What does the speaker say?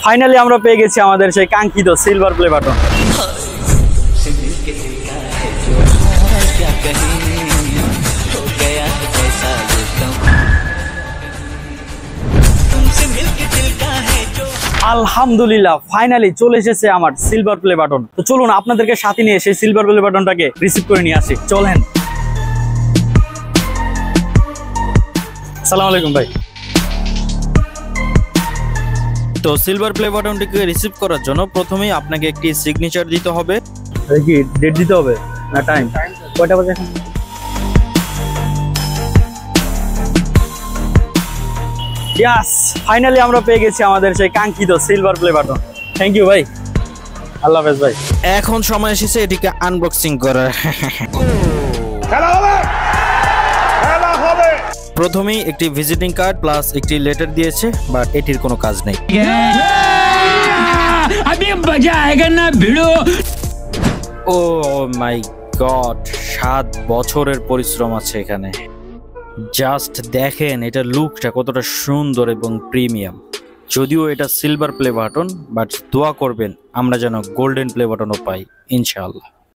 Finally আমরা পেয়ে গেছি আমাদের সেই কাঙ্ক্ষিত সিলভার প্লে বাটন। আলহামদুলিল্লাহ ফাইনালি চলে এসেছে আমার সিলভার প্লে বাটন। তো চলুন আপনাদেরকে সাথে নিয়ে সেই সিলভার প্লে বাটনটাকে রিসিভ করে নিয়ে আসি। চলেন। আসসালামু আলাইকুম ভাই। তো সিলভার প্লে বাটনটিকে রিসিভ করার জন্য প্রথমেই আপনাকে একটি সিগনেচার দিতে হবে। কি ডেট দিতে হবে না টাইম? কয়টা বাজে এখন? ইয়াস ফাইনালি আমরা পেয়ে গেছি আমাদের সেই কাঙ্ক্ষিত silver play button. Thank you ভাই, আল্লাহ হাফেজ ভাই। এখন সময় এসেছে এটিকে আনবক্সিং করার। প্রথমেই একটি ভিজিটিং কার্ড প্লাস একটি লেটার দিয়েছে, বাট এটির কোনো কাজ নেই। ও মাই গড, 7 বছরের পরিশ্রম আছে এখানে। জাস্ট দেখেন এটা লুকটা কতটা সুন্দর এবং প্রিমিয়াম। যদিও এটা সিলভার প্লে বাটন, বাট দোয়া করবেন আমরা যেন গোল্ডেন প্লে বাটনও পাই ইনশাআল্লাহ।